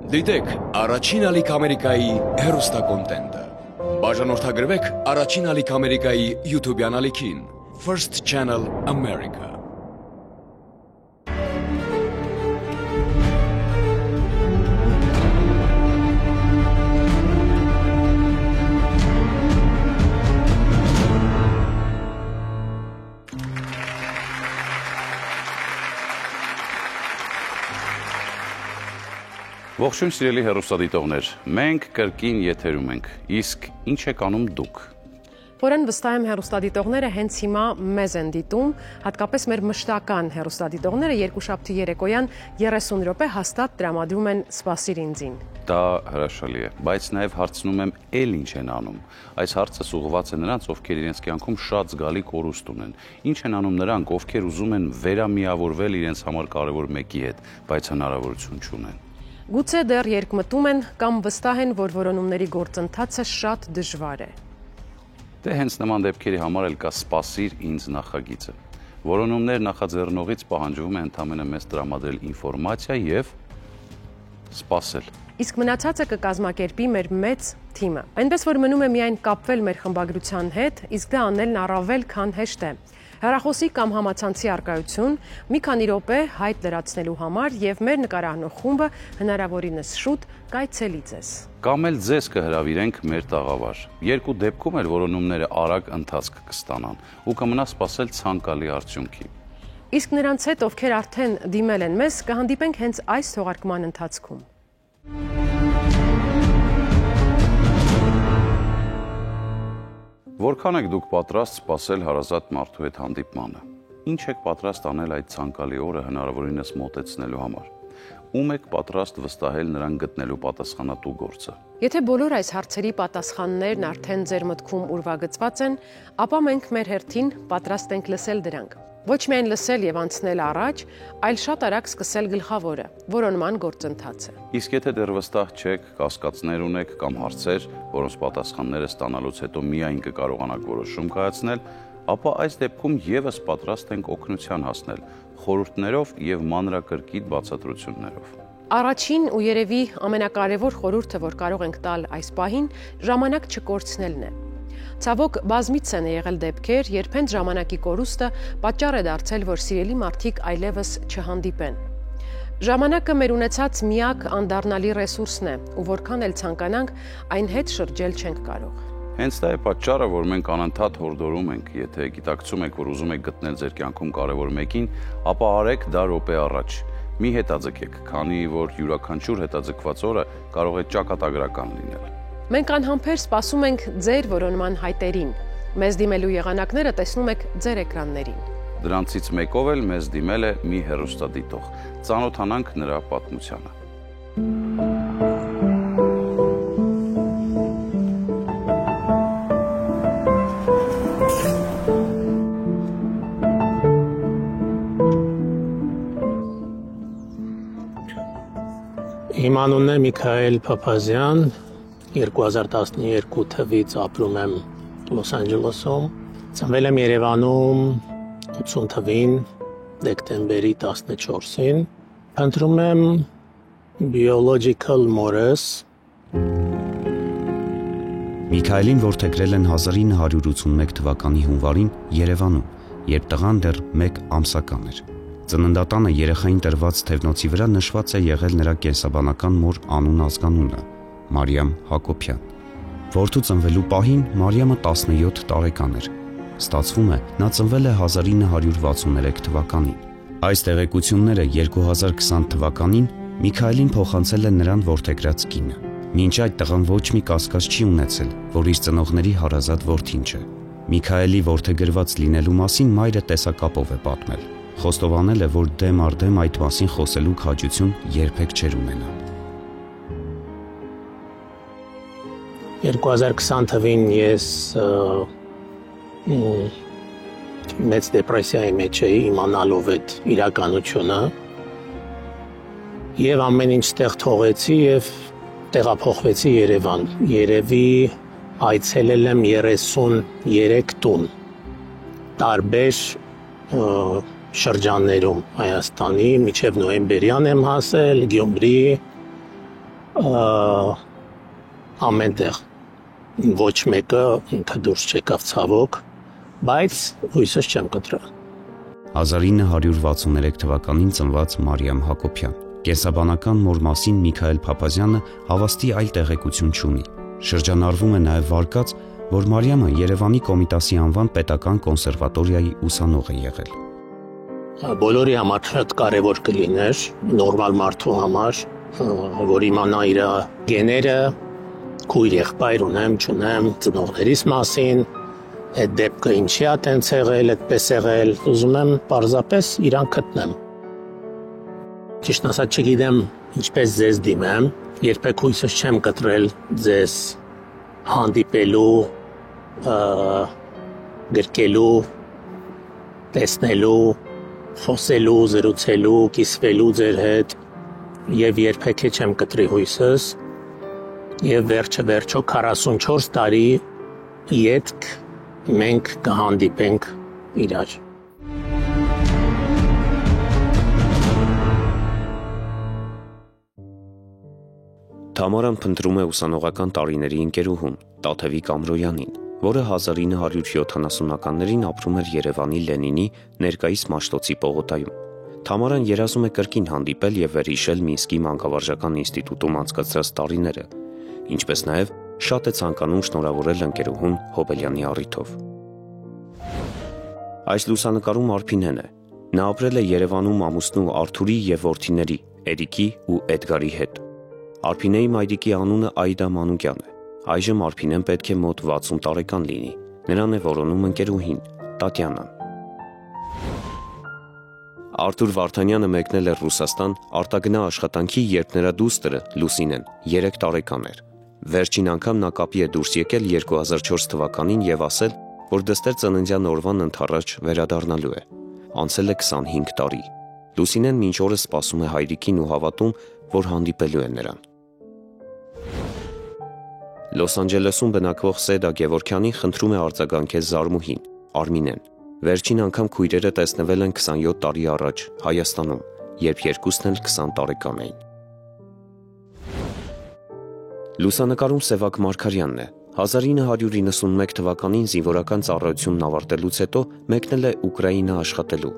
Դիտեք առաջին ալիք Ամերիկայի հեռուստակոնտենտը։ Բաժանորդագրվեք առաջին ալիք Ամերիկայի YouTube-յան ալիքին First Channel America։ Ողջույն սիրելի հեռուստադիտողներ, մենք կրկին եթերում ենք, իսկ ինչ եք անում դուք։ Որն վստահ եմ հեռուստադիտողները հենց հիմա մեզ են դիտում, հատկապես մեր մշտական հեռուստադիտողները երկուշաբթի երեկոյան 30 րոպե հաստատ տրամադրում են «Սպասիր ինձին»։ Դա հրաշալի է, բայց նաև հարցնում եմ, էլ ինչ են անում։ Այս հարցը ուղղված է նրանց, ովքեր իրենց կյանքում շատ զգալի կորուստ ունեն։ Ինչ են անում նրանք, ովքեր ուզում են վերամիավորվել իրենց համար կարևոր մեկի հետ, բայց հնարավորություն չունեն։ Գուցե դեռ երկմտում են կամ վստահ են, որ որոնումների գործընթացը շատ դժվար է։ Դե հենց նման դեպքերի համար էլ կա «Սպասիր ինձ» նախագիծը։ Որոնումներ նախաձեռնողից պահանջվում է ընդամենը մեզ տրամադրել ինֆորմացիա եւ սպասել։ Իսկ մնացածը կկազմակերպի մեր մեծ թիմը։ Այնպես որ մնում է միայն կապվել մեր խմբագրության հետ, իսկ դա անելն առավել քան հեշտ է։ Հեռախոսի կամ համացանցի առկայություն, մի քանի րոպե հայտ լրացնելու համար եւ մեր նկարահանող խումբը հնարավորինս շուտ կայցելի ձեզ։ Կամ էլ ձեզ կհրավիրենք մեր տաղավար։ Երկու դեպքում էլ որոնումները արագ ընթացք կստանան ու կմնա սպասել ցանկալի արդյունքի։ Իսկ նրանց հետ, ովքեր արդեն դիմել են մեզ, կհանդիպենք հենց այս թողարկման ընթացքում։ Որքան եք դուք պատրաստ սպասել հարազատ մարդու հետ հանդիպմանը։ Ինչ եք պատրաստ անել այդ ցանկալի օրը հնարավորինս մոտեցնելու համար։ Ում եք պատրաստ վստահել նրան գտնելու պատասխանատու գործը։ Եթե բոլոր այս հարցերի պատասխաններն արդեն ձեր մտքում ուրվագծված են, ապա մենք մեր հերթին պատրաստ ենք լսել դրանք։ Ոչ միայն լսել եւ անցնել առաջ, այլ շատ արագ սկսել գլխավորը՝ որոնման գործընթացը։ Իսկ եթե դեռ վստահ չեք, կասկածներ ունեք կամ հարցեր, որոնց պատասխանները ստանալուց հետո միայն կկարողանաք որոշում կայացնել, ապա այս դեպքում եւս պատրաստ ենք օգնության հասնել խորհուրդներով եւ մանրակրկիտ բացատրություններով։ Առաջին ու երևի ամենակարևոր խորհուրդը, որ կարող ենք տալ այս պահին, ժամանակ չկորցնելն է։ Ցավոք, բազմիցս են եղել դեպքեր, երբ հենց ժամանակի կորուստը պատճառ է դարձել, որ սիրելի մարդիկ այլևս չհանդիպեն։ Ժամանակը մեր ունեցած միակ անդառնալի ռեսուրսն է, ու որքան էլ ցանկանանք, այն հետ շրջել չենք կարող։ Հենց դա է պատճառը, որ մենք անընդհատ հորդորում ենք, եթե գիտակցում եք, որ ուզում եք գտնել ձեր կյանքում կարևոր մեկին, ապա արեք դա րոպե առաջ։ Մի հետաձգեք, քանի որ յուրաքանչյուր հետաձգված օրը կարող է ճակատագրական լինել։ Մենք անհամբեր սպասում ենք ձեր որոնման հայտերին։ Մեզ դիմելու եղանակները տեսնում եք ձեր էկրաններին։ Դրանցից մեկով էլ մեզ դիմել է մի հեռուստադիտող։ Ծանոթանանք նրա պատմությանը։ Իմ անունն է Միքայել Փափազյան, 2012 թվականից ապրում եմ Լոս Անջելեսում, ծնվել եմ Երևանում 80 թվականին դեկտեմբերի 14-ին, ընտրում եմ Biological Morris։ Միքայելին որդեգրել են 1981 թվականի հունվարին Երևանում, երբ տղան դեռ 1 ամսական էր։ Ծննդատանը երեխային տրված թևնոցի վրա նշված է եղել նրա կենսաբանական մոր անուն ազգանունը՝ Մարիամ Հակոբյան։ Որդու ծնվելու պահին Մարիամը 17 տարեկան էր։ Ստացվում է, նա ծնվել է 1963 թվականին։ Այս տեղեկությունները 2020 թվականին Միքայելին փոխանցել է նրան որդեգրած կինը։ Մինչ այդ տղան ոչ մի կասկած չի ունեցել, որ իր ծնողների հարազատ որդին չէ։ Միքայելի որդեգրված լինելու մասին մայրը տեսակապով է պատմել։ Խոստովանել է, որ դեմ առ դեմ այդ մասին խոսելու քաջություն երբեք չէր ունենա։ 2020 թվականին ես մեծ դեպրեսիայի մեջ էի, իմանալով այդ իրականությունը, եւ ամեն ինչ տեղ թողեցի եւ տեղափոխվեցի Երևան։ Երևի այցելել եմ 33 տուն, տարբեր շրջաններում Հայաստանի, մինչև նոյեմբերյան եմ հասել, Գյումրի, ամենտեղ ոչ մեկը ինքը դուրս չեկավ ցավոք, բայց հույսս չեմ կտրել։ 1963 թվականին ծնված Մարիամ Հակոբյան։ Կենսաբանական մոր մասին Միքայել Փափազյանը հավաստի այլ տեղեկություն չունի։ Շրջանառվում է նաև վարկած, որ Մարիամը Երևանի Կոմիտասի անվան պետական կոնսերվատորիայի ուսանող է եղել։ Բոլորի համար շատ կարևոր կլիներ, նորմալ մարդու համար, որ իմանա իր գեները, քույր եղբայր ունեմ, չունեմ, ծնողներիս մասին, այդ դեպքը ինչի է տենց եղել, այդպես եղել, ուզում եմ պարզապես իրան գտնեմ։ Ճիշտ ասած չգիտեմ ինչպես ձեզ դիմեմ, երբեք հույսս չեմ կտրել ձեզ հանդիպելու, գրկելու, տեսնելու, խոսելու, զրուցելու, կիսվելու ձեր հետ եւ երբեք չեմ կտրի հույսս եւ վերջը 44 տարի ետք մենք կհանդիպենք իրար։ Թամարան փնտրում է ուսանողական տարիների ընկերուհուն Տաթևիկ Ամրոյանին, որը 1970-ականներին ապրում էր Երևանի Լենինի ներկայիս Մաշտոցի պողոտայում։ Թամարան երազում է կրկին հանդիպել եւ վերհիշել Մինսկի մանկավարժական ինստիտուտում անցկացրած տարիները, ինչպես նաեւ շատ է ցանկանում շնորհավորել ընկերուհուն Հոբելյանի առիթով։ Այս լուսանկարում Արփինեն է։ Նա ապրել է Երևանում ամուսնու Արթուրի եւ որդիների Էրիկի ու Էդգարի հետ։ Արփինեի մայրիկի անունը Այդա Մանուկյան է։ Այժմ Արփինեն պետք է մոտ 60 տարեկան լինի։ Նրան է որոնում ընկերուհին Տատյանան։ Արթուր Վարդանյանը մեկնել էր Ռուսաստան արտագնա աշխատանքի, երբ նրա դուստրը Լուսինեն 3 տարեկան էր։ Վերջին անգամ նա կապի է դուրս եկել 2004 թվականին եւ ասել, որ դստեր ծննդյան օրվան ընդառաջ վերադառնալու է։ Անցել է 25 տարի։ Լուսինեն մինչ օրս սպասում է հայրիկին ու հավատում, որ հանդիպելու է նրան։ Լոս Անջելեսում բնակվող Սեդա Գևորքյանին խնդրում է արձագանքել Զարմուհին, Արմինեն։ Վերջին անգամ քույրերը տեսնվել են 27 տարի առաջ Հայաստանում, երբ երկուսն էլ 20 տարեկան էին։ Լուսանկարում Սևակ Մարգարյանն է։ 1991 թվականին զինվորական ծառայությունն ավարտելուց հետո մեկնել է Ուկրաինա աշխատելու։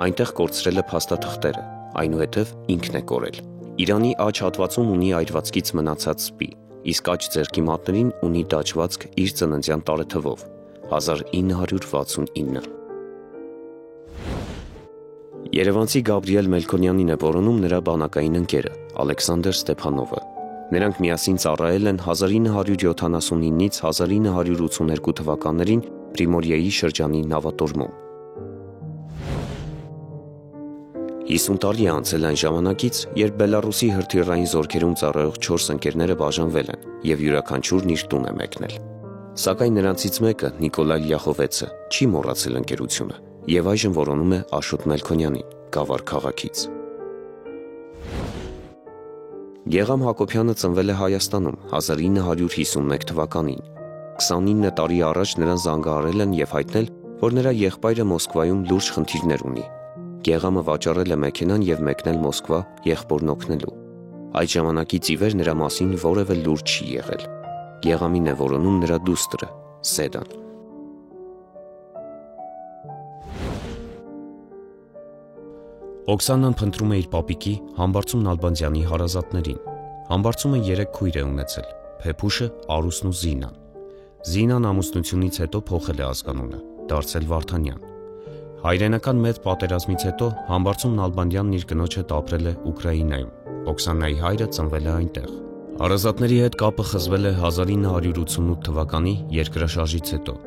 Այնտեղ կորցրել է փաստաթղթերը, այնուհետև ինքն է կորել։ Իրանի աջ հատվածում ունի այրվածքից մնացած սպի, իսկ աջ ձեռքի մատներին ունի դաջվածք իր ծննդյան տարեթվով՝ 1969։ Երևանցի Գաբրիել Մելքոնյանին է որոնում նրա բանակային ընկերը Ալեքսանդր Ստեփանովը։ Նրանք միասին ծառայել են 1979-ից 1982 թվականներին Պրիմորիեի շրջանի նավատորմում։ 50 տարի է անցել այն ժամանակից, երբ Բելարուսի հրթիռային զորքերում ծառայող 4 ընկերները բաժանվել են եւ յուրաքանչյուրն իր տուն է մեկնել։ Սակայն նրանցից մեկը, Նիկոլայ Լյախովեցը, չի մոռացել ընկերությունը եւ այժմ որոնում է Աշոտ Մելքոնյանին, Գավառ քաղաքից։ Գեգամ Հակոբյանը ծնվել է Հայաստանում 1951 թվականին։ 29 տարի առաջ նրան զանգահարել են եւ հայտնել, որ նրա եղբայրը Մոսկվայում լուրջ խնդիրներ ունի։ Գեգամը վաճառել է մեքենան եւ մեկնել Մոսկվա եղբորն օգնելու։ Այդ ժամանակից ի վեր նրա մասին որևէ լուր չի եղել։ Գեգամին է որոնում նրա դուստրը Սեդան։ Օքսանան փնտրում է իր պապիկի Համբարձում Նալբանդյանի հարազատներին։ Համբարձումը 3 քույր է ունեցել՝ Փեփուշը, Արուսն ու Զինան։ Զինան ամուսնությունից հետո փոխել է ազգանունը, դարձել Վարդանյան։ Հայրենական մեծ պատերազմից հետո Համբարձում Նալբանդյանն իր կնոջ հետ ապրել է Ուկրաինայում։ Օքսանայի հայրը ծնվել է այնտեղ։ Հարազատների հետ կապը խզվել է 1988 թվականի երկրաշարժից հետո։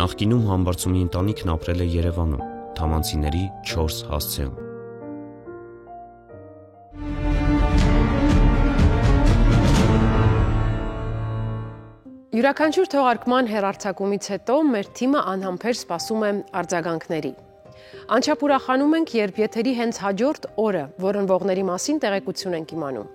Նախկինում Համբարձումի ընտանիքն ապրել է Երևանում, Թամանցիների 4 հասցեում։ Յուրաքանչյուր թողարկման հեռարձակումից հետո մեր թիմը անհամբեր սպասում է արձագանքների։ Անչափ ուրախանում ենք, երբ եթերի հենց հաջորդ օրը որոնվողների մասին տեղեկություն ենք իմանում։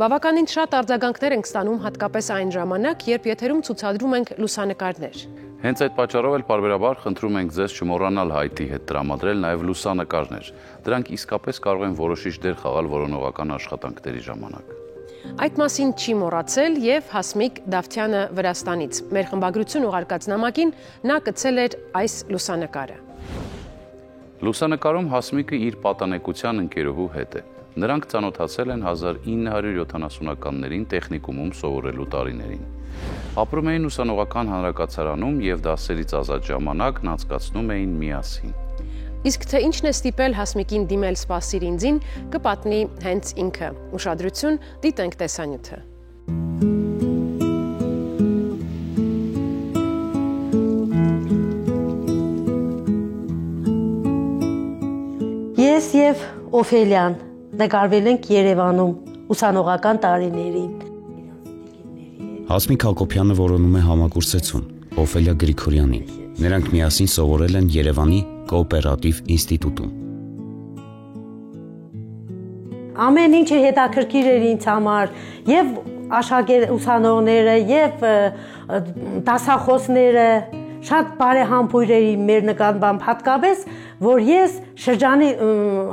Բավականին շատ արձագանքներ ենք ստանում հատկապես այն ժամանակ, երբ եթերում ցուցադրում ենք լուսանկարներ։ Հենց այդ պատճառով էլ պարբերաբար խնդրում ենք ձեզ չմոռանալ հայտի հետ տրամադրել նաև լուսանկարներ։ Դրանք իսկապես կարող են որոշիչ դեր խաղալ որոնողական աշխատանքների ժամանակ։ Այդ մասին չի մոռացել եւ Հասմիկ Դավթյանը Վրաստանից։ Մեր խմբագրություն ուղարկած նամակին նա կցել էր այս լուսանկարը։ Լուսանկարում Հասմիկը իր պատանեկության ընկերուհու հետ է։ Նրանք ծանոթացել են 1970-ականներին տեխնիկումում սովորելու տարիներին։ Ապրում էին ուսանողական հանրակացարանում եւ դասերից ազատ ժամանակն անցկացնում էին միասին։ Իսկ թե ինչն է ստիպել Հասմիկին դիմել «Սպասիր ինձին» կպատնի հենց ինքը։ Ուշադրություն, դիտենք տեսանյութը։ Ես եւ Օֆելիան նկարվել ենք Երևանում ուսանողական տարիներին։ Հասմիկ Հակոբյանը որոնում է համակուրսեցուն, Օֆելիա Գրիգորյանին։ Նրանք միասին սովորել են Երևանի կոոպերատիվ ինստիտուտում։ Ամեն ինչը հետաքրքիր էր ինձ համար, եւ ուսանողները, եւ դասախոսները, շատ բարեհամբույր էի մեր նկատմամբ, հատկապես, որ ես շրջանի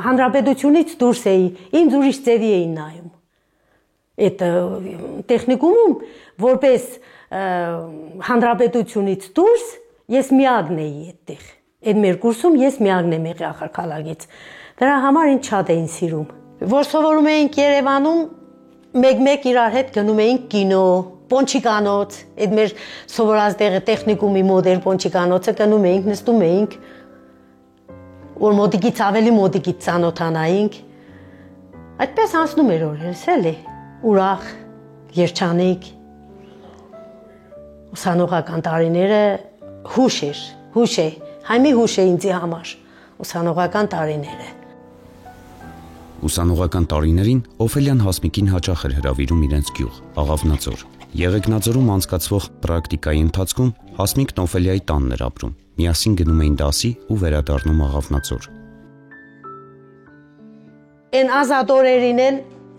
հանրապետությունից դուրս էի, ինձ ուրիշ ձևի էին նայում։ Այդ տեխնիկումում, որպես հանրապետությունից դուրս, ես միակն էի այդտեղ։ Այդ մեր կուրսում ես միակն եմ եղել ախալքալագից։ Դրա համար ինձ շատ էին սիրում։ Որ սովորում էինք Երևանում, մեկ-մեկ իրար հետ գնում էինք կինո, Պոնչիկանոց, այդ մեր սովորած տեղը տեխնիկումի մոդել Պոնչիկանոցը գնում էինք, նստում էինք, որ մոտիկից ավելի մոտիկից ծանոթանայինք։ Այդպես անցնում էր օրերս, էլի, ուրախ, երջանիկ։ Ուսանողական տարիները հուշ է, հայմի հուշ է ինձի համար, ուսանողական տարիները։ Ուսանողական տարիներին Օֆելիան Հասմիկին հաճախ էր հրավիրում իրենց գյուղ, Աղավնաձոր։ Եղեգնաձորում անցկացվող պրակտիկայի ընթացքում Հասմիկն Օֆելիայի տանն էր ապրում, միասին գնում էին դասի ու վերադառնում Աղավնաձոր։ Այն ազատ օրերին էլ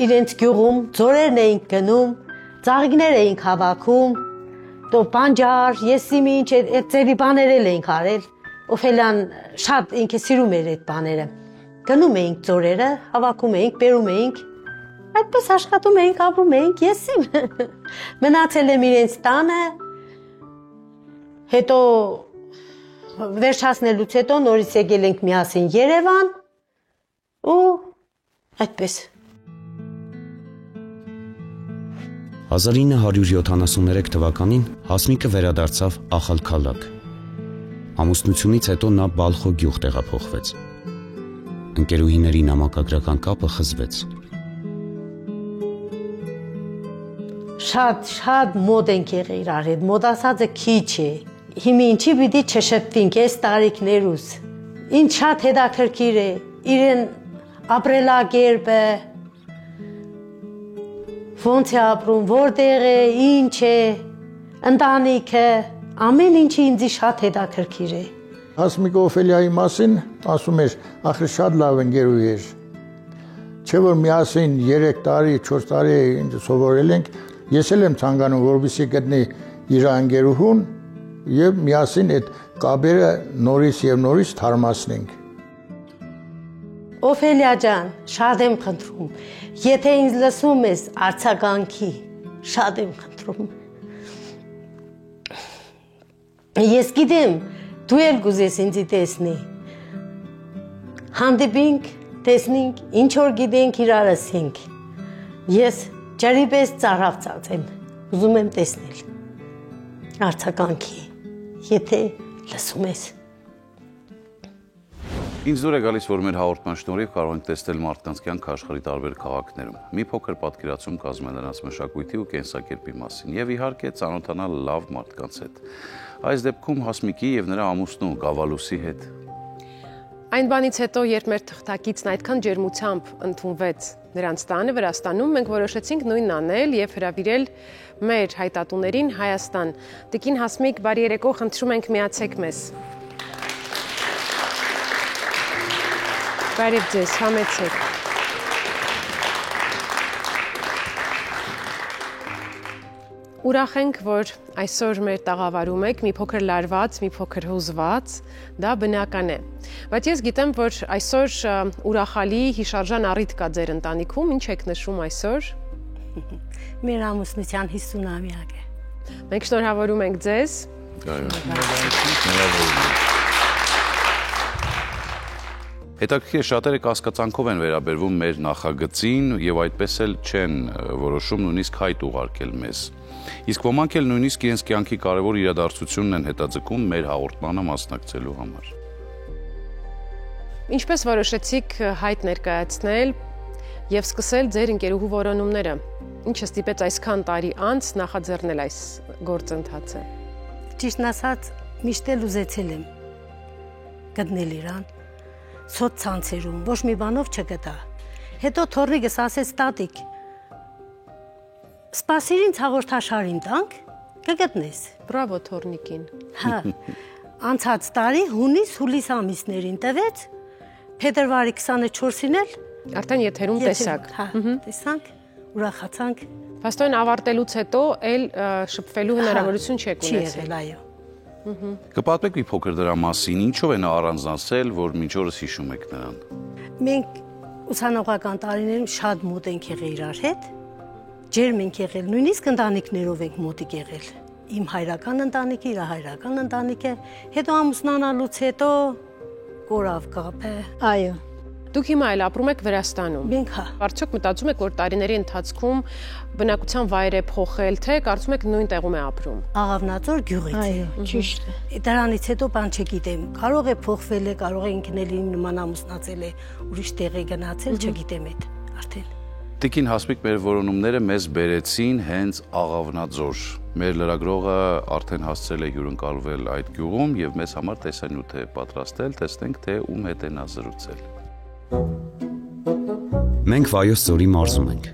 իրենց գյուղում ձորերն էինք գնում, ծաղիկներ էինք հավաքում, բանջար, եսիմինչ, այդ ձևի բաներ էինք արել։ Օֆելիան շատ ինքը սիրում էր այդ բաները։ Գնում էինք ձորերը, հավաքում էինք, բերում էինք, այդպես աշխատում էինք, ապրում էինք, եսիմ։ Մնացել եմ իրենց տանը, հետո վերջացնելուց հետո նորից եկել ենք միասին Երևան ու այդպես։ 1973 թվականին Հասմիկը վերադարձավ Ախալքալակ։ Ամուսնությունից հետո նա Բալխո գյուղ տեղափոխվեց։ Ընկերուհիների նամակագրական կապը խզվեց։ Շատ մոտ ենք եղել իրար հետ, մոտացածը քիչ է։ Հիմա ինչի պիտի չշտվենք այս տարիքներուս։ Ինչ շատ հետաքրքիր է, իրեն ապրելակերպը, ոնց է ապրում, որտեղ է, ինչ է, ընտանիքը, ամեն ինչը ինձ շատ հետաքրքիր է։ Հասմիկ Օֆելիայի մասին ասում էր, ախր շատ լավ ընկերուհի էր։ Չէ որ միասին 3 տարի, 4 տարի սովորել ենք, ես էլ եմ ցանկանում, որպեսզի գտնի իր ընկերուհուն եւ միասին այդ կապերը նորից թարմացնենք։ Օֆելիա ջան, շատ եմ խնդրում, եթե ինձ լսում ես արձագանքի, շատ եմ խնդրում։ Ես գիտեմ, դու էլ կուզես ինձի տեսնի։ Հանդիպինք, տեսնենք, ինչ որ գիտենք իրար ասենք։ Ես ջրի պես ծարավ ծածեմ, ուզում եմ տեսնել արձագանքի, եթե լսում ես։ Ինձ դուր է գալիս, որ մեր հաղորդման շնորհիվ կարող ենք տեսնել մարդկանց կյանքը աշխարհի տարբեր քաղաքներում։ Մի փոքր պատկերացում կազմել նրանց մշակույթի ու կենսակերպի մասին եւ իհարկե ծանոթանալ լավ մարդկանց հետ։ Այս դեպքում Հասմիկի եւ նրա ամուսնու Գավալուսի հետ։ Այն բանից հետո, երբ մեր թղթակիցն այդքան ջերմությամբ ընդունվեց նրանց տանը Վրաստանում, մենք որոշեցինք նույնն անել եւ հրավիրել մեր հայտատուներին Հայաստան։ Տիկին Հասմիկ, բարի երեկո, խնդրում ենք միացեք մեզ։ Բարև ձեզ, համեցեք։ Ուրախ ենք, որ այսօր մեր տաղավարում եք, մի փոքր լարված, մի փոքր հուզված, դա բնական է։ Բայց ես գիտեմ, որ այսօր ուրախալի հիշարժան առիթ կա ձեր ընտանիքում, ինչ եք նշում այսօր։ Մեր ամուսնության 50-ամյակը։ Մենք շնորհավորում ենք ձեզ։ Հետաքրքիր շատերը կասկածանքով են վերաբերվում մեր նախագծին եւ այդպես էլ չեն որոշում նույնիսկ հայտ ուղարկել մեզ։ Իսկ ոմանք էլ նույնիսկ իրենց կյանքի կարևոր իրադարձությունն են հետաձգում մեր հաղորդմանը մասնակցելու համար։ Ինչպես որոշեցիք հայտ ներկայացնել եւ սկսել ձեր ընկերուհու որոնումները։ Ինչը ստիպեց այսքան տարի անց նախաձեռնել այս գործընթացը։ Ճիշտն ասած, միշտ էլ ուզեցել եմ գտնել իրան սոցցանցերում, ոչ մի բանով չգտա։ Հետո թորնիկս ասեց տատիկ, սպասիր ինձ հաղորդաշարին տանք, կգտնես։ Բրավո թորնիկին։ Հա, անցած տարի հունիս-հուլիս ամիսներին տվեց, փետրվարի 24-ին էլ Արդեն եթերում տեսակ։ Հա, տեսանք, ուրախացանք։ Փաստորեն ավարտելուց հետո էլ շփվելու հնարավորություն չեք ունեցել։ Չի եղել, այո։ Կպատմեք մի փոքր դրա մասին, ինչով է նա առանձնացել, որ մինչ օրս հիշում եք նրան։ Մենք ուսանողական տարիներում շատ մոտ ենք եղել իրար հետ, ջերմ ենք եղել, նույնիսկ ընտանիքներով ենք մոտիկ եղել։ Իմ հայրական ընտանիքը, իր հայրական ընտանիքը, հետո ամուսնանալուց հետո կորավ կապը։ Այո։ Դուք հիմա էլ ապրում եք Վրաստանում։ Մենք հա։ Արդյոք մտածում եք, որ տարիների ընթացքում բնակության վայր է փոխել, թե կարծում եք նույն տեղում է ապրում։ Աղավնաձոր գյուղից։ Այո, ճիշտ է։ Դրանից հետո բան չգիտեմ։ Կարող է փոխվել է, կարող է ինքն էլ իմ նման ամուսնացել է, ուրիշ տեղ է գնացել, չգիտեմ այդ արդեն։ Տիկին Հասմիկ, մեր որոնումները մեզ բերեցին հենց Աղավնաձոր։ Մեր լրագրողը արդեն հասցրել է հյուրընկալվել այդ գյուղում եւ մեզ համար տեսանյութ է պատրաստել, տեսնենք թե ում հետ է նա զրուցել։ Մենք Վայոց ձորի մարզում ենք։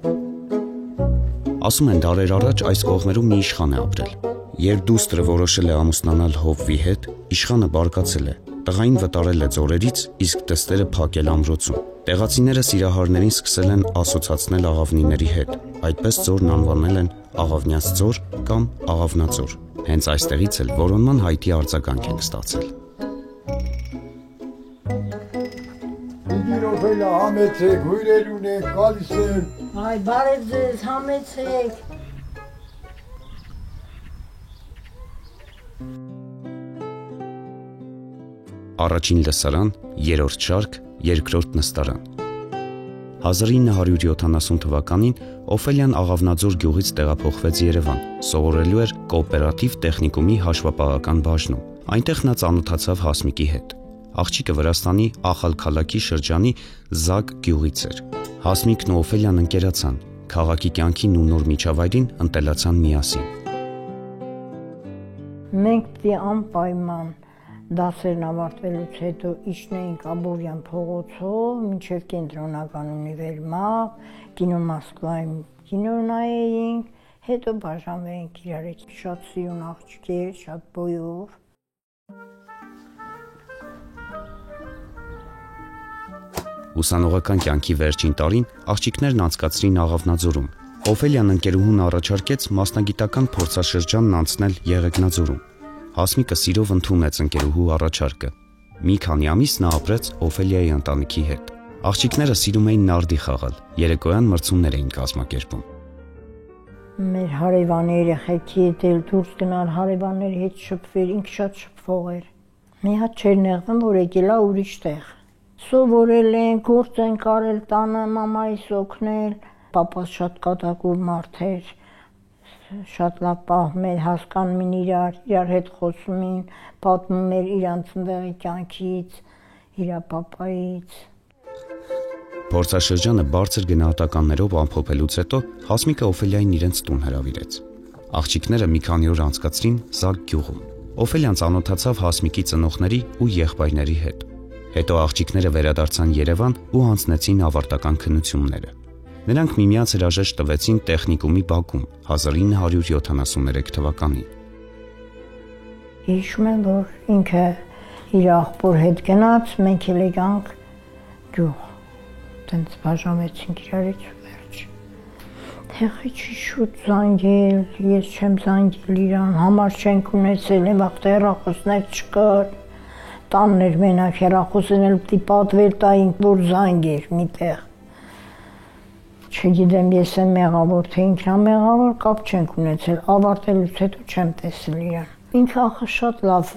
Ասում են դարեր առաջ այս կողմերում մի իշխան է ապրել։ Երբ դուստրը որոշել է ամուսնանալ հովվի հետ, իշխանը բարկացել է, տղային վտարել է ձորերից, իսկ դստերը փակել ամրոցում։ Տեղացիները սիրահարներին սկսել են ասոցացնել աղավնիների հետ, այդպես ձորն անվանել են Աղավնյաց ձոր կամ Աղավնաձոր։ Հենց այստեղից էլ որոնման հայտի արձագանք են ստացել։ Իրոք համեցեք, հույրեր ունեք, գալիս եմ։ Այ բարև ձեզ, համեցեք։ Առաջին լսարան, երրորդ շարք, երկրորդ նստարան։ 1970 թվականին Օֆելյան Աղավնաձոր գյուղից տեղափոխվեց Երևան, սովորելու էր կոոպերատիվ տեխնիկումի հաշվապահական բաժնում։ Այնտեղ նա ծանոթացավ Հասմիկի հետ։ Աղջիկը Վրաստանի Ախալքալակի շրջանի Զակ գյուղից էր։ Հասմիկն ու Օֆելյան ընկերացան, քաղաքի կյանքին ու նոր միջավայրին ընտելացան միասին։ Մենք պիտի անպայման դասերն ավարտվելուց հետո իջնեինք Աբովյան փողոցով մինչև կենտրոնական ունիվերմաղ, կինո Մոսկվայում կինո նայեինք, հետո բաժանվեինք իրար հետ, շատ սիրուն աղջիկ էր, շատ բոյով։ Ուսանողական կյանքի վերջին տարին աղջիկներն անցկացրին Աղավնաձորում։ Օֆելյան ընկերուհուն առաջարկեց մասնագիտական փորձաշրջանն անցնել Եղեգնաձորում։ Հասմիկը սիրով ընդունեց ընկերուհու առաջարկը։ Մի քանի ամիս նա ապրեց Օֆելիայի ընտանիքի հետ։ Աղջիկները սիրում էին նարդի խաղալ, երեկոյան մրցումներ էին կազմակերպում։ Մեր հարևանի երեխեքի հետ էլ դուրս գնալ, հարևանների հետ շփվել, ինքը շատ շփվող էր։ Մի հատ չէր նեղվում, որ եկել է ուրիշ տեղ։ Սովորել են, գործ են կարել տանը, մամայիս օգնել, պապաս շատ կատակուր մարդ էր, շատ լավ պահում էր, հասկանում էին իրար հետ խոսում էին, պատմում էր իրանց ընդեղի կյանքից, իր պապայից։ Փորձաշրջանը բարձր գնահատականներով ամփոփելուց հետո Հասմիկը Օֆելիային իրենց տուն հրավիրեց։ Աղջիկները մի քանի օր անցկացրին Զակ գյուղում։ Օֆելյան ծանոթացավ Հասմիկի ծնողների ու եղբայրների հետ։ Հետո աղջիկները վերադարձան Երևան ու հանձնեցին ավարտական քննությունները։ Նրանք միմյանց հրաժեշտ տվեցին տեխնիկումի բակում 1973 թվականին։ Հիշում եմ, որ ինքը իր աղբոր հետ գնաց, մենք էլ եկանք գյուղ։ Տենց բաժանվեցինք իրարից ու վերջ։ Տեղի չի շուտ զանգել, ես չեմ զանգել իրան, համար չենք ունեցել, եմ վաղտ հեռախոսներ չկար։ Տանն էր մենակ հեռախոսն էլ պիտի պատվեր տայինք, որ զանգեր միտեղ։ Չգիտեմ, ես եմ մեղավոր, թե ինքն է մեղավոր, կապ չենք ունեցել, ավարտելուց հետո չեմ տեսել իրան։ Ինքը ախր շատ լավ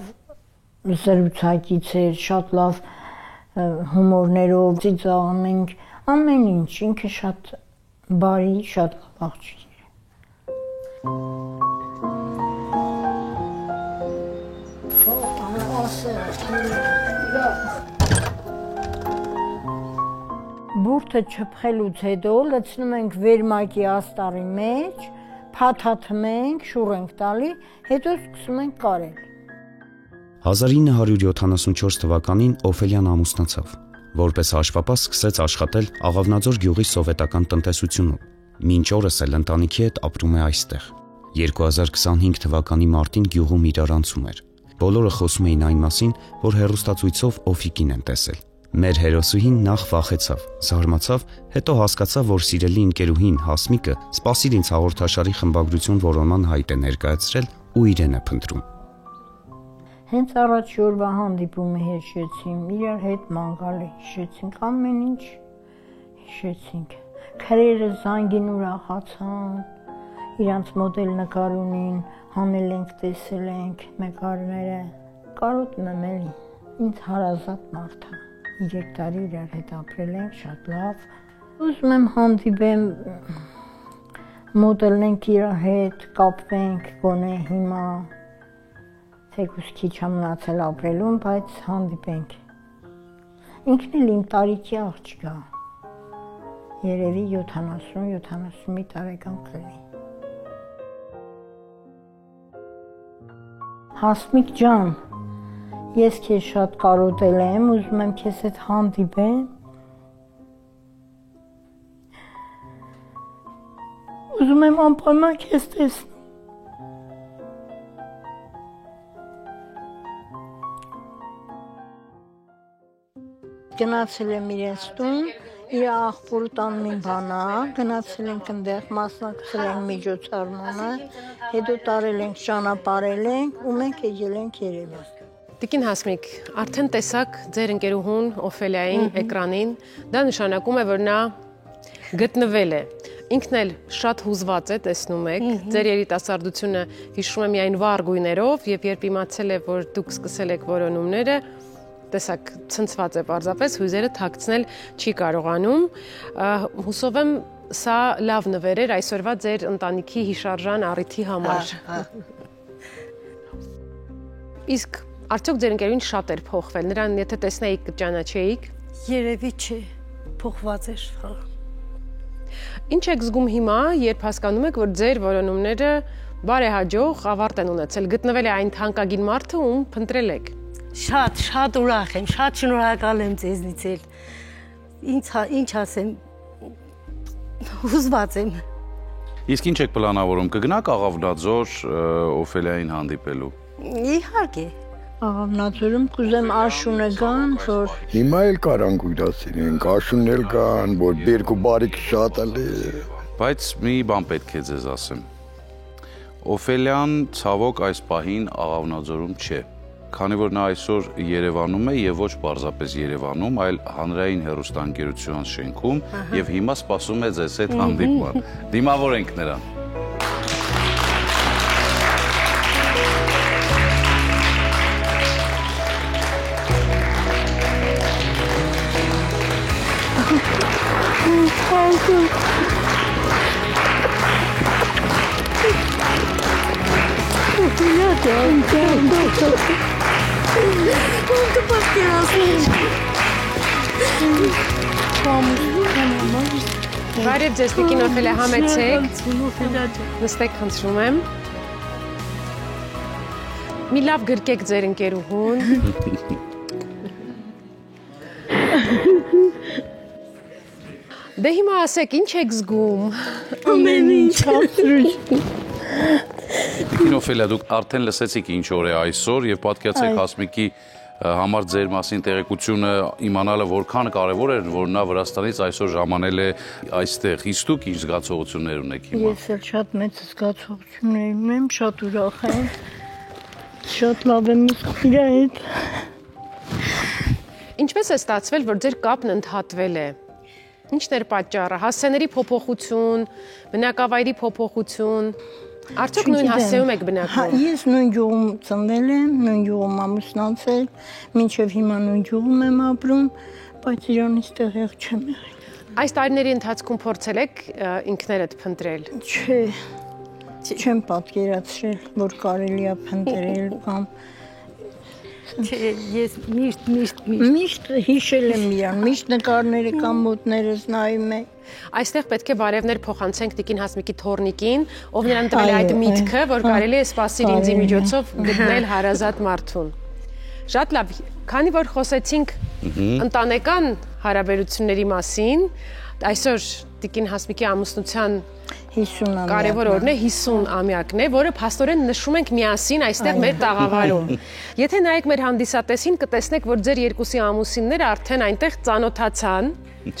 զրուցակից էր, շատ լավ հումորներով ծիծաղում ենք, ամեն ինչ, ինքը շատ բարի, շատ լավ աղջիկ էր։ Բուրդը չփխելուց հետո լցնում ենք վերմակի աստառի մեջ, փաթաթում ենք, շուռ ենք տալի, հետո սկսում ենք կարել։ 1974 թվականին Օֆելյան ամուսնացավ, որպես հաշվապահ սկսեց աշխատել Աղավնաձոր գյուղի սովետական տնտեսությունում, մինչ օրս էլ ընտանիքի հետ ապրում է այստեղ։ 2025 թվականի մարտին գյուղում իրարանցում էր։ Բոլորը խոսում էին այն մասին, որ հեռուստացույցով Օֆիկին են տեսել։ Մեր հերոսուհին նախ վախեցավ, զարմացավ, հետո հասկացավ, որ սիրելի ընկերուհին Հասմիկը «Սպասիր ինձ» հաղորդաշարի խմբագրություն որոնման հայտ է ներկայացրել ու իրեն է փնտրում։ Հենց առաջի օրվա հանդիպումը հիշեցինք, իրար հետ մանգալը հիշեցինք, ամեն ինչ հիշեցինք։ Քրերը զանգին ուրախացան, իրանց մոդել նկար ունին, հանել ենք, տեսել ենք նկարները։ Կարոտն եմ էլի, ինձ հարազատ մարդ է, 3 տարի իրար հետ ապրել ենք, շատ լավ։ Ուզում եմ հանդիպեմ, մոդելնենք իրար հետ, կապվենք, գոնե հիմա, թեկուզ քիչ մնացել ապրելուն, բայց հանդիպենք։ Ինքն էլ իմ տարիքի աղջիկ է, երևի 70-71 տարեկան կլինի։ Հասմիկ ջան, ես քեզ շատ կարոտել եմ, ուզում եմ քեզ հետ հանդիպեմ։ Ուզում եմ անպայման քեզ տեսնել։ Գնացել եմ իրենց տուն, իր աղբորը տանում իմ բանա, գնացել ենք ընդեղ, մասնակցել ենք միջոցառմանը, հետո տարել ենք, ճանապարհել ենք ու մենք եկել ենք Երևան։ Տիկին Հասմիկ, արդեն տեսակ ձեր ընկերուհուն Օֆելիային էկրանին, դա նշանակում է, որ նա գտնվել է։ Ինքն էլ շատ հուզված է, տեսնում եք, ձեր երիտասարդությունը հիշում է միայն վառ գույներով, եւ երբ իմացել է, որ դուք սկսել եք որոնումները, տեսակ ցնցված է պարզապես, հույզերը թաքցնել չի կարողանում։ Հուսով եմ, սա լավ նվեր էր այսօրվա ձեր ընտանիքի հիշարժան առիթի համար։ Իսկ արդյոք ձեր ընկերուհին շատ էր փոխվել, նրան եթե տեսնեիք կճանաչեիք։ Երևի չէ, փոխված էր։ Ինչ եք զգում հիմա, երբ հասկանում եք, որ ձեր որոնումները բարեհաջող ավարտ են ունեցել, գտնվել է այն թանկագին մարդը, ում փնտրել եք։ Շատ ուրախ եմ, շատ շնորհակալ եմ ձեզնից էլ։ Ինչ ասեմ, հուզված եմ։ Իսկ ինչ եք պլանավորում, կգնաք Աղավնաձոր Օֆելիային հանդիպելու։ Իհարկե։ Աղավնաձորում կուզեմ Աշունը գան, որ Հիմա էլ կարանք ուրացնենք, Աշունն էլ կան, որ բերք ու բարիք շատ է։ Բայց մի բան պետք է ձեզ ասեմ։ Օֆելիան ցավոք այս պահին Աղավնաձորում չէ, քանի որ նա այսօր Երևանում է եւ ոչ պարզապես Երևանում, այլ հանրային հեռուստաընկերության շենքում եւ հիմա սպասում է ձեզ հետ հանդիպման։ Դիմավորենք նրան։ Բարև ձեզ, տիկին Օֆելիա, համեցեք, նստեք, խնդրում եմ։ Մի լավ գրկեք ձեր ընկերուհուն։ Դե հիմա ասեք, ինչ եք զգում։ Ամեն ինչ Տիկին Օֆելիա, դուք արդեն լսեցիք ինչ օր է այսօր եւ պատկերացեք Հասմիկի համար ձեր մասին տեղեկությունը իմանալը որքան կարևոր էր, որ նա Վրաստանից այսօր ժամանել է այստեղ։ Իսկ դուք ինչ զգացողություններ ունեք հիմա։ Ես էլ շատ մեծ զգացողություններ ունեմ, շատ ուրախ եմ։ Շատ լավ եմ իր հետ։ Ինչպես է ստացվել, որ ձեր կապն ընդհատվել է։ Ինչն էր պատճառը, հասցեների փոփոխություն, բնակավայրի փոփոխություն, արդյոք նույն հասցեում եք բնակվում։ Ես նույն գյուղում ծնվել եմ, նույն գյուղում ամուսնացել, մինչև հիմա նույն գյուղում եմ ապրում, բայց իրանից տեղյակ չեմ եղել։ Այս տարիների ընթացքում փորձել եք ինքներդ փնտրել։ Չէ, չեմ պատկերացրել, որ կարելի է փնտրել կամ Չէ, ես միշտ հիշել եմ իրան, միշտ նկարները կամ մոտներս նայում եմ։ Այստեղ պետք է բարևներ փոխանցենք Տիկին Հասմիկի թորնիկին, ով նրան տվել է այդ միտքը, որ կարելի է սպասիր ինձի միջոցով գտնել հարազատ մարդուն։ Շատ լավ, քանի որ խոսեցինք ընտանեկան հարաբերությունների մասին, այսօր Տիկին Հասմիկի ամուսնության 50 կարևոր օրն է 50 ամյակն է, որը փաստորեն նշում ենք միասին այստեղ մեր տաղավարում։ Եթե նայեք մեր հանդիսատեսին, կտեսնեք, որ ձեր երկուսի ամուսինները արդեն այնտեղ ծանոթացան,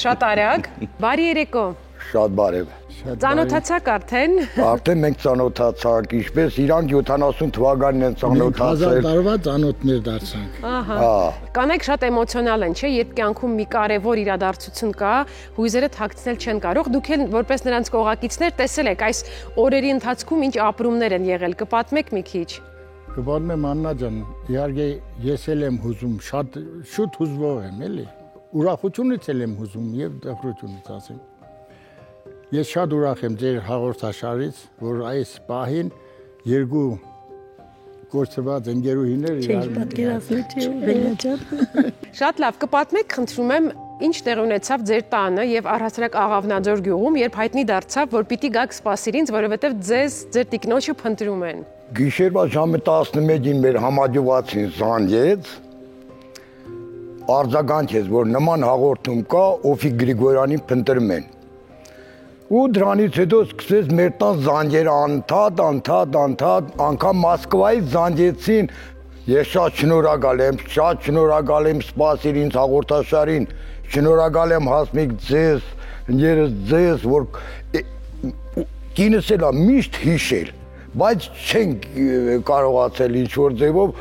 շատ արագ։ Բարի երեկո։ Շատ բարև։ Ծանոթացաք արդեն։ Արդեն մենք ծանոթացանք, ինչպես իրանք 70 թվականին են ծանոթացել։ 1000 տարվա ծանոթներ դարձանք։ Ահա։ Կանայք շատ էմոցիոնալ են, չէ՞, երբ կյանքում մի կարևոր իրադարձություն կա, հույզերը թաքցնել չեն կարող։ Դուք էլ որպես նրանց կողակիցներ տեսել եք այս օրերի ընթացքում ինչ ապրումներ են եղել, կպատմեք մի քիչ։ Կպատմեմ Աննա ջան, իհարկե ես էլ եմ հուզում, շատ շուտ հուզվող եմ, էլի։ Ուրախությունից էլ եմ հուզում եւ դրությունից ասեմ։ Ես շատ ուրախ եմ ձեր հաղորդաշարից, որ այս պահին երկու կորցրված ընկերուհիներ Շատ լավ, կպատմեք, խնդրում եմ, ինչ տեղ ունեցավ ձեր տանը եւ առհասարակ Աղավնաձոր գյուղում, երբ հայտնի դարձավ, որ պիտի գաք սպասիր ինձ, որովհետեւ ձեզ ձեր տիկնոջը փնտրում են։ Գիշերվա ժամը 11-ին մեր համաձուլացին զանգեց, արձագանքեց, որ նման հաղորդում կա, Օֆիկ Գրիգորյանին փնտրում են։ Ու դրանից հետո սկսեց մեր տան զանգերը անդադ, անգամ Մոսկվայից զանգեցին, ես շատ շնորհակալ եմ, սպասիր ինձ հաղորդաշարին, շնորհակալ եմ Հասմիկ ձեզ, ընկերս ձեզ, որ կինս էլ է միշտ հիշել, բայց չենք կարողացել ինչ-որ ձևով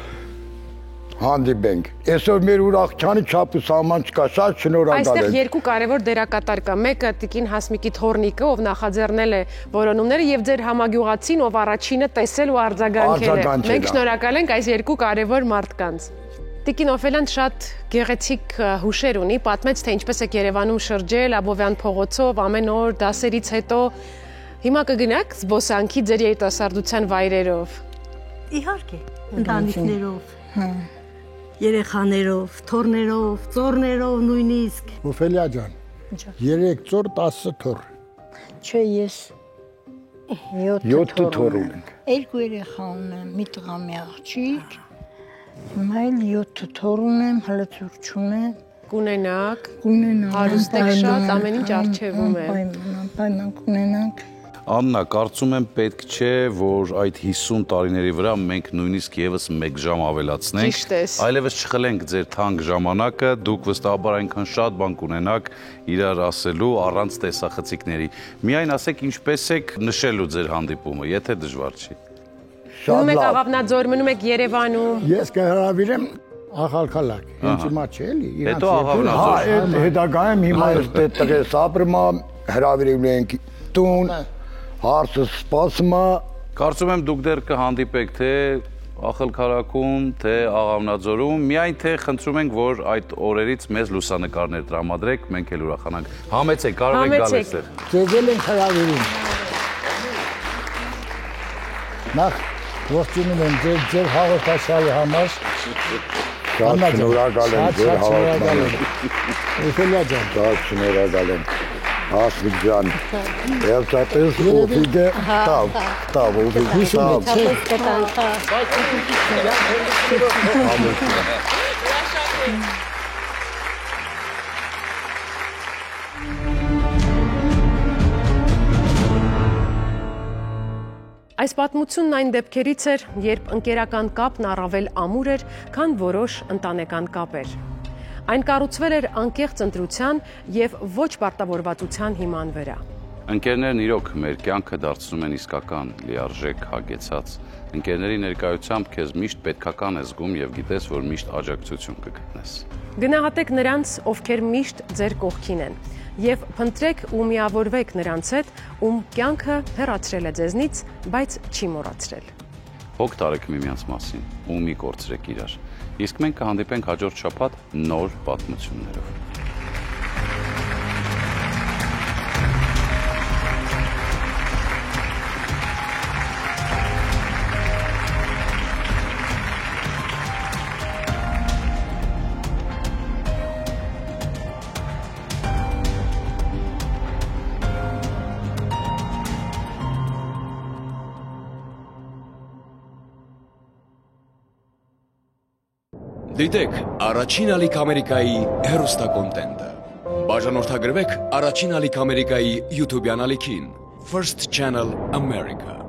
հանդիպենք։ Այսօր մեր ուրախությանը չափ ու սահման չկա, շատ շնորհակալ եմ։ Այստեղ երկու կարևոր դերակատար կա, մեկը Տիկին Հասմիկի թորնիկը, ով նախաձեռնել է որոնումները, եւ ձեր համագյուղացին, ով առաջինը տեսել ու արձագանքել է։ Մենք շնորհակալ ենք այս երկու կարևոր մարդկանց։ Տիկին Օֆելյան շատ գեղեցիկ հուշեր ունի, պատմեց, թե ինչպես եք Երևանում շրջել Աբովյան փողոցով ամեն օր դասերից հետո։ Հիմա կգնաք զբոսանքի ձեր երիտասարդության վայրերով։ Իհարկե, ընտանիքներով, երեխաներով, թորներով, ծորներով նույնիսկ։ Օֆելիա ջան, 3 ծոր 10 թոր։ Չէ, ես 7 թոր ունենք։ 2 երեխա ունեմ, մի տղա մի աղջիկ, հիմա էլ 7 թոր ունեմ, հələ ծուր չունեմ։ Կունենաք, Ունենանք, հարուստ եք շատ, ամեն ինչ առջևում է։ Պայման կունենանք։ Աննա, կարծում եմ պետք չէ, որ այդ 50 տարիների վրա մենք նույնիսկ եւս 1 ժամ ավելացնենք, Ճիշտ ես։ այլևս չխլենք ձեր թանկ ժամանակը, դուք վստահաբար այնքան շատ բան կունենաք իրար ասելու առանց տեսախցիկների։ Միայն ասեք ինչպես եք նշելու ձեր հանդիպումը, եթե դժվար չի։ Մնում եք Աղավնաձոր, մնում եք Երևանում։ Ես կհրավիրեմ Ախալքալակ, ինձ հիմա չէ էլի։ Հետո Աղավնաձոր։ Այդ հետագայում հիմա այս տղես ապրում է, հրավիրում ենք տուն, հարցը սպասում է։ Կարծում եմ դուք դեռ կհանդիպեք թե Ախալքալաքում, թե Աղավնաձորում, միայն թե խնդրում ենք, որ այդ օրերից մեզ լուսանկարներ տրամադրեք, մենք էլ ուրախանանք։ Համեցեք, կարող եք գալ այստեղ։ Ձեզ էլ ենք հրավիրում։ Նախ ողջունում եմ ձեր հաղորդաշարի համար։ Շատ շնորհակալ եմ ձեր հավատալու։ Օֆելիա ջան, Շատ շնորհակալ եմ։ Հասմիկ ջան, երբապես Օֆիկը տավ, Օֆիկը տավ։ Այս պատմությունն այն դեպքերից էր, երբ ընկերական կապն առավել ամուր էր, քան որոշ ընտանեկան կապեր։ Այն կառուցվել էր անկեղծ ընտրության եւ ոչ պարտավորվածության հիման վրա։ Ընկերներն իրոք մեր կյանքը դարձնում են իսկական, լիարժեք, հագեցած։ Ընկերների ներկայությամբ քեզ միշտ պետքական ես զգում եւ գիտես, որ միշտ աջակցություն կգտնես։ Գնահատեք նրանց, ովքեր միշտ ձեր կողքին են։ եւ փնտրեք ու միավորվեք նրանց հետ, ում կյանքը հեռացրել է ձեզնից, բայց չի մոռացրել։ Հոգ տարեք միմյանց մասին ու մի կորցրեք իրար։ Իսկ մենք կհանդիպենք հաջորդ շաբաթ նոր պատմություններով։ Դիտեք Առաջին ալիք Ամերիկայի հեռուստակոնտենտը։ Բաժանորդագրվեք Առաջին ալիք Ամերիկայի YouTube-յան ալիքին First Channel America։